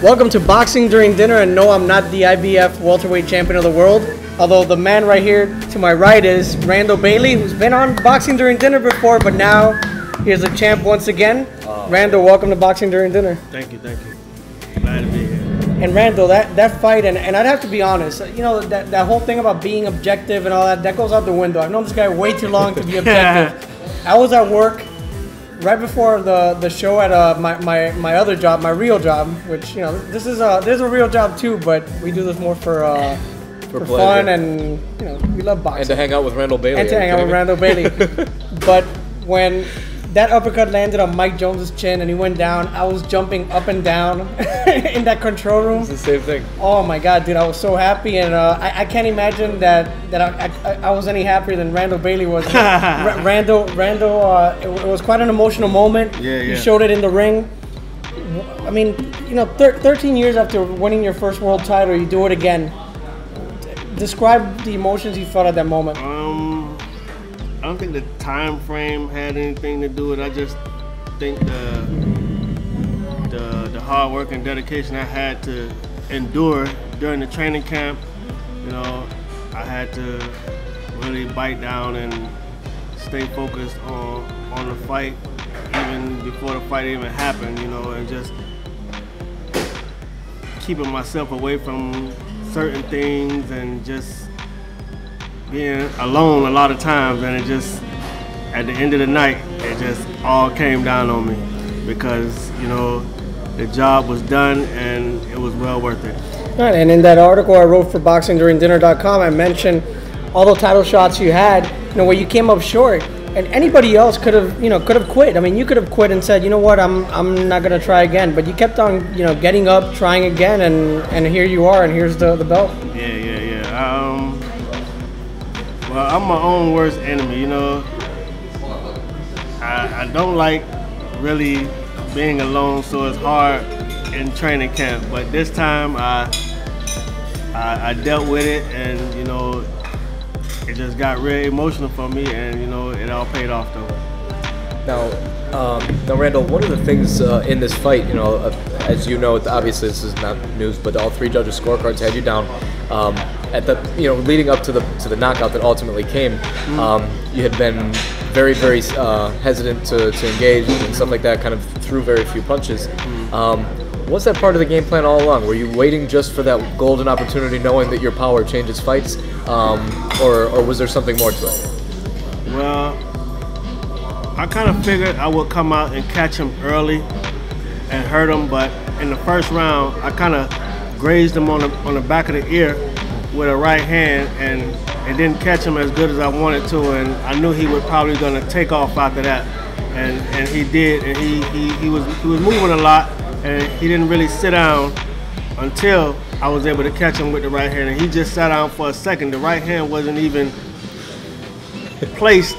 Welcome to Boxing During Dinner, and no, I'm not the IBF welterweight champion of the world. Although the man right here to my right is Randall Bailey, who's been on Boxing During Dinner before, but now he's a champ once again. Randall, welcome to Boxing During Dinner. Thank you, thank you. Glad to be here. And Randall, that fight, and I'd have to be honest, you know, that whole thing about being objective and all that goes out the window. I've known this guy way too long to be objective. I was at work right before the show at my other job, my real job, which, you know, there's a real job too, but we do this more for fun, and, you know, we love boxing. And to hang out with Randall Bailey. And to hang out with Randall Bailey. But when that uppercut landed on Mike Jones's chin and he went down, I was jumping up and down in that control room. It's the same thing. Oh my God, dude, I was so happy, and I can't imagine that I was any happier than Randall Bailey was. Randall, it was quite an emotional moment. Yeah. You showed it in the ring. I mean, you know, 13 years after winning your first world title, you do it again. Describe the emotions you felt at that moment. I don't think the time frame had anything to do with it. I just think the hard work and dedication I had to endure during the training camp, you know, I had to really bite down and stay focused on the fight even before the fight even happened, you know, and just keeping myself away from certain things and just being alone a lot of times, and it just, at the end of the night, it just all came down on me because, you know, the job was done and it was well worth it. Right, and in that article I wrote for BoxingDuringDinner.com, I mentioned all the title shots you had, you know, where you came up short, and anybody else could have quit. I mean, you could have quit and said, you know what, I'm not gonna try again, but you kept on, you know, getting up, trying again, and here you are, and here's the belt. Yeah. Well, I'm my own worst enemy, you know. I don't like really being alone, so it's hard in training camp. But this time I dealt with it, and, you know, it just got really emotional for me, and, you know, it all paid off though. Now, Randall, one of the things in this fight, you know, as you know, obviously this is not news, but all three judges' scorecards had you down. At the, you know, leading up to the knockout that ultimately came, you had been very hesitant to engage and stuff like that, kind of threw very few punches. Was that part of the game plan all along? Were you waiting just for that golden opportunity, knowing that your power changes fights, or was there something more to it? Well, I kind of figured I would come out and catch him early and hurt him, but in the first round, I kind of grazed him on the back of the ear with a right hand, and it didn't catch him as good as I wanted to, and I knew he was probably going to take off after that, and he did, and he was moving a lot, and he didn't really sit down until I was able to catch him with the right hand, and he just sat down for a second. The right hand wasn't even placed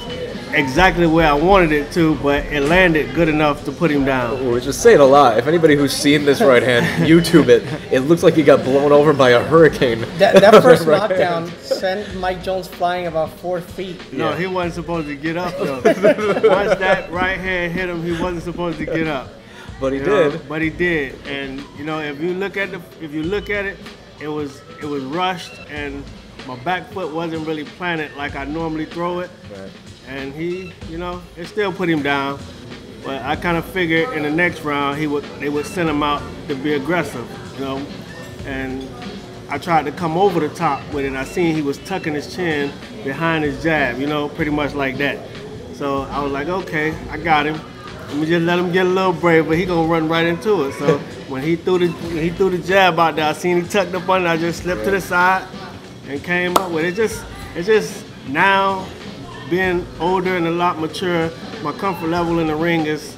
exactly where I wanted it to, but it landed good enough to put him down. We're just saying a lot. If anybody who's seen this right hand, YouTube it. It looks like he got blown over by a hurricane. That first knockdown sent Mike Jones flying about 4 feet. No, he wasn't supposed to get up though. Once that right hand hit him, he wasn't supposed to get up. But he did. But he did, and, you know, if you look at it, it was rushed, and my back foot wasn't really planted like I normally throw it. Right. And he, you know, it still put him down. But I kind of figured in the next round they would send him out to be aggressive, you know. And I tried to come over the top with it. I seen he was tucking his chin behind his jab, you know, pretty much like that. So I was like, okay, I got him. Let me just let him get a little brave, but he gonna run right into it. So when he threw the jab out there, I seen he tucked up on it. I just slipped to the side and came up with it. It's just now, being older and a lot mature, my comfort level in the ring is,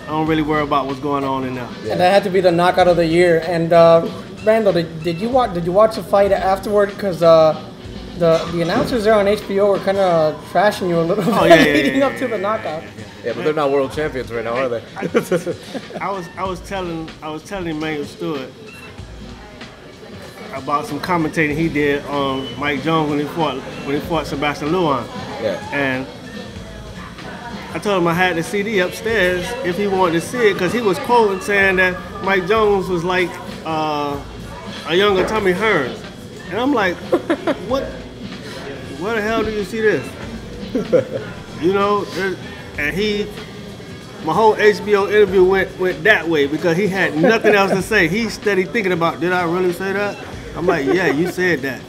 I don't really worry about what's going on in there. Yeah. And that had to be the knockout of the year. And Randall, did you watch the fight afterward? Because the announcers there on HBO were kind of trashing you a little bit leading up to the knockout. Yeah, but they're not world champions right now, are they? I was telling Emmanuel Stewart about some commentating he did on Mike Jones when he fought Sebastian Luan. Yeah. And I told him I had the CD upstairs if he wanted to see it, because he was quoting saying that Mike Jones was like a younger Tommy Hearns. And I'm like, what? Where the hell do you see this? You know, and my whole HBO interview went that way because he had nothing else to say. He's steady thinking about, did I really say that? I'm like, yeah, you said that.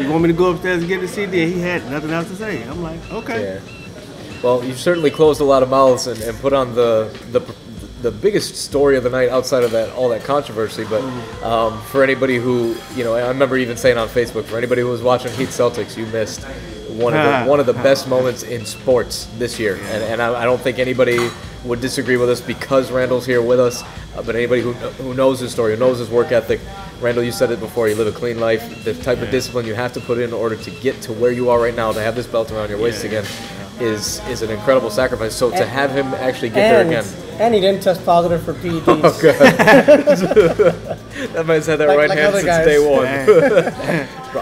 You want me to go upstairs and get the CD? And he had nothing else to say. I'm like, okay. Yeah. Well, you've certainly closed a lot of mouths and put on the biggest story of the night outside of all that controversy. But for anybody who, you know, I remember even saying on Facebook, for anybody who was watching Heat Celtics, you missed one of the best moments in sports this year. And I don't think anybody would disagree with us because Randall's here with us. But anybody who knows his story, who knows his work ethic, Randall, you said it before, you live a clean life. The type of discipline you have to put in order to get to where you are right now, to have this belt around your waist again, is an incredible sacrifice. So to have him actually get there again. And he didn't test positive for PEDs. Oh, God. That man's had that right hand since day one.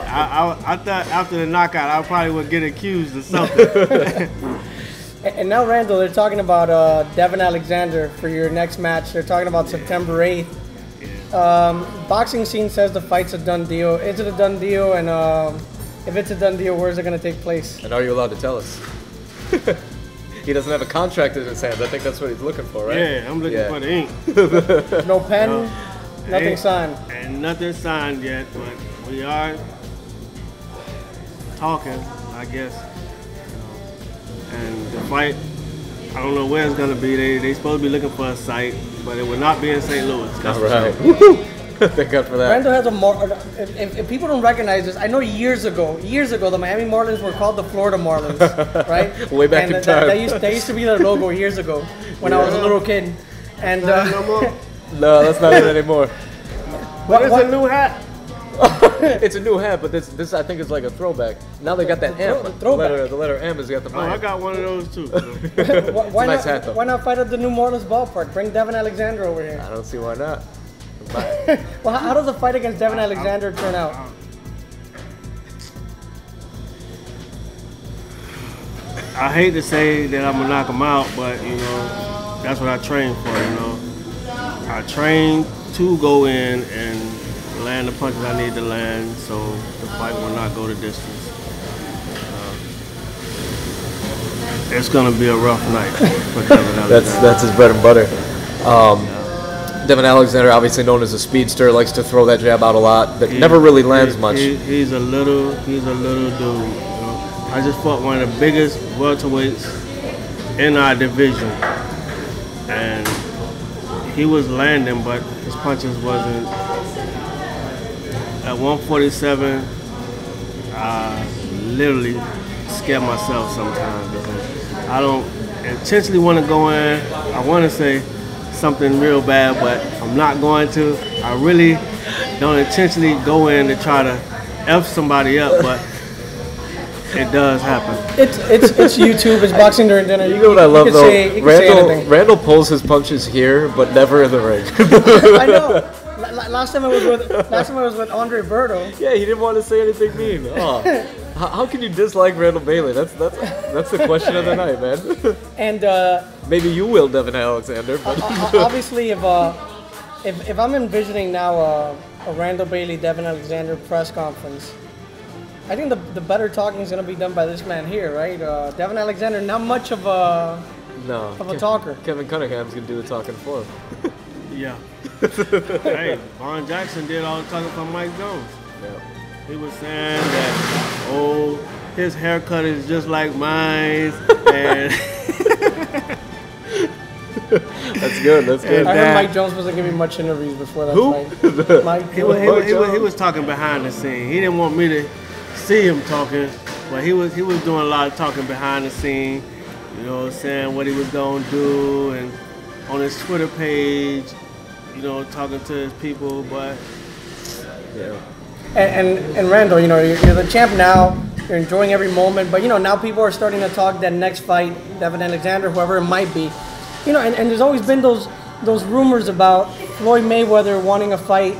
I thought after the knockout, I probably would get accused of something. And now, Randall, they're talking about Devon Alexander for your next match. They're talking about September 8th. Boxing scene says the fight's a done deal. Is it a done deal? And if it's a done deal, where's it going to take place? And are you allowed to tell us? He doesn't have a contract in his hands. I think that's what he's looking for, right? Yeah, I'm looking for the ink. No pen, nothing signed. And nothing signed yet, but we are talking, I guess. And the fight, I don't know where it's gonna be. They supposed to be looking for a site, but it will not be in St. Louis. All right. Woohoo! Thank God for that. Randall has if people don't recognize this, I know years ago, the Miami Marlins were called the Florida Marlins, right? Way back in time. That used to be their logo years ago when I was a little kid. And no more. No, that's not it anymore. But it's a new hat. It's a new hat, but this I think is like a throwback. Now they got that M. The letter M has got the I got one of those too. Why nice not? hat, though. Why not fight at the new Marlins ballpark? Bring Devon Alexander over here. I don't see why not. Well, how does the fight against Devon Alexander turn out? I hate to say that I'm gonna knock him out, but you know, that's what I train for. You know, I train to go in and land the punches I need to land, so the fight will not go the distance. It's gonna be a rough night for Devon Alexander. That's his bread and butter. Devon Alexander, obviously known as a speedster, likes to throw that jab out a lot, but never really lands much. He's a little dude. You know? I just fought one of the biggest welterweights in our division, and he was landing, but his punches wasn't. At 147, I literally scare myself sometimes because I don't intentionally want to go in. I want to say something real bad, but I'm not going to. I really don't intentionally go in to try to F somebody up, but it does happen. It's YouTube. It's boxing during dinner. You know what I love though? Randall pulls his punches here, but never in the ring. I know. Last time I was with Andre Berto. Yeah, he didn't want to say anything mean. Oh. How can you dislike Randall Bailey? That's the question of the night, man. And maybe you will, Devon Alexander. But obviously, if I'm envisioning now a Randall Bailey Devon Alexander press conference, I think the better talking is going to be done by this man here, right? Devon Alexander, not much of a talker. Kevin Cunningham's going to do the talking for him. Yeah. Hey, Vaughn Jackson did all the talking for Mike Jones. Yeah. He was saying that, his haircut is just like mine, and That's good. I heard Mike Jones wasn't giving much interviews before that fight. Mike, he was talking behind the scene. He didn't want me to see him talking, but he was doing a lot of talking behind the scene. You know, saying what he was gonna do, and on his Twitter page, you know, talking to his people. But yeah. And Randall, you know, you're the champ now. You're enjoying every moment, but you know now people are starting to talk that next fight, Devon Alexander, whoever it might be. You know, and there's always been those rumors about Floyd Mayweather wanting a fight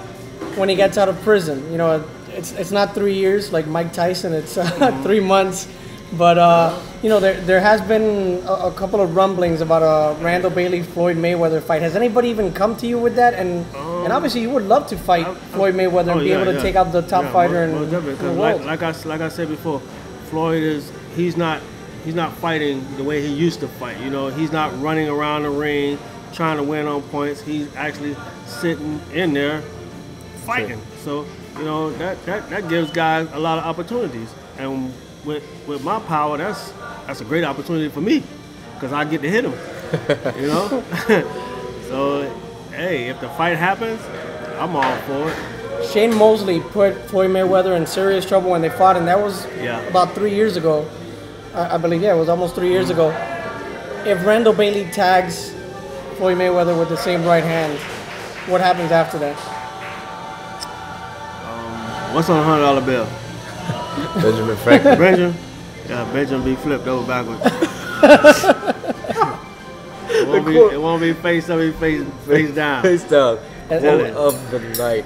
when he gets out of prison. You know, it's not 3 years like Mike Tyson. It's 3 months. But you know, there has been a couple of rumblings about a Randall Bailey Floyd Mayweather fight. Has anybody even come to you with that? And obviously you would love to fight Floyd Mayweather and be able to take out the top fighter in the world. Like I said before, Floyd he's not fighting the way he used to fight. You know, he's not running around the ring trying to win on points. He's actually sitting in there fighting. So you know that gives guys a lot of opportunities. And with my power, that's a great opportunity for me because I get to hit him. You know. So hey, if the fight happens, I'm all for it. Shane Mosley put Floyd Mayweather in serious trouble when they fought, and that was about 3 years ago. I believe, it was almost 3 years ago. If Randall Bailey tags Floyd Mayweather with the same right hand, what happens after that? What's on a $100 bill? Benjamin Franklin. Benjamin? Yeah, Benjamin be flipped over backwards. It won't be face up, face down. Face down. Quote of the night.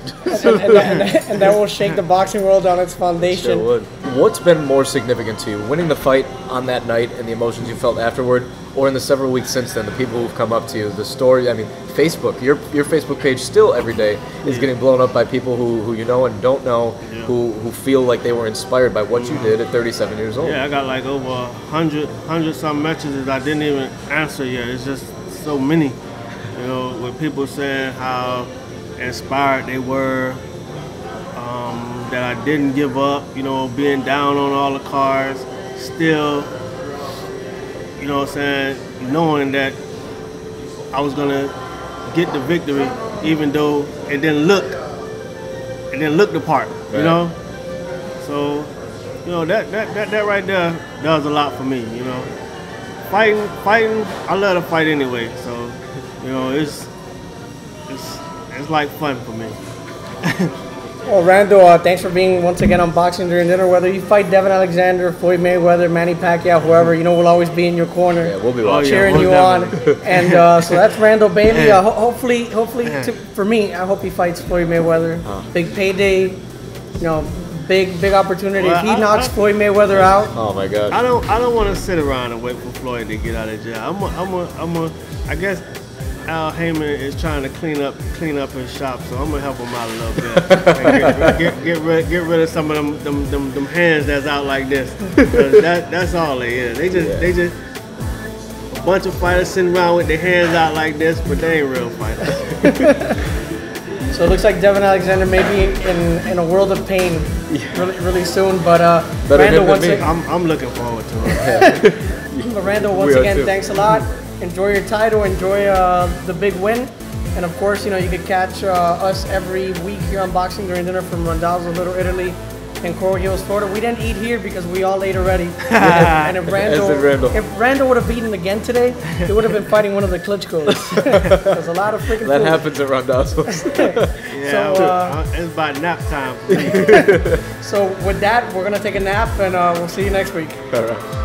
And that will shake the boxing world on its foundation. Sure would. What's been more significant to you, winning the fight on that night and the emotions you felt afterward, or in the several weeks since then, the people who've come up to you, the story? I mean, Facebook, your Facebook page still every day is getting blown up by people who you know and don't know, who feel like they were inspired by what you did at 37 years old. Yeah, I got like over 100 some messages I didn't even answer yet. It's just so many. You know, with people saying how inspired they were, that I didn't give up, you know, being down on all the cards, still, you know what I'm saying, knowing that I was gonna get the victory, even though it didn't look the part, you know? So, you know, that right there does a lot for me, you know? Fighting, I love to fight anyway, so. You know, it's like fun for me. Well, Randall, thanks for being once again on Boxing During Dinner. Whether you fight Devon Alexander, Floyd Mayweather, Manny Pacquiao, whoever, you know we'll always be in your corner. Yeah, we'll be watching. Cheering you on. And so that's Randall Bailey. Hopefully, for me, I hope he fights Floyd Mayweather. Big payday, you know, big opportunity. Well, if he knocks Floyd Mayweather out. Oh my God. I don't want to sit around and wait for Floyd to get out of jail. I guess Al Heyman is trying to clean up his shop, so I'm gonna help him out a little bit. And get rid of some of them hands that's out like this. That's all they is. They just a bunch of fighters sitting around with their hands out like this, but they ain't real fighters. So it looks like Devon Alexander may be in a world of pain really soon. But Randall, I'm looking forward to it. But Randall, once again, thanks a lot. Enjoy your title, enjoy the big win, and of course, you know, you can catch us every week here on Boxing During Dinner from Randazzo's Little Italy in Coral Gables, Florida. We didn't eat here because we all ate already. And if Randall would have beaten again today, he would have been fighting one of the Klitschko's. There's a lot of freaking that food. happens at Randazzo's. Yeah, so, it's about nap time. So with that, we're gonna take a nap, and we'll see you next week. All right.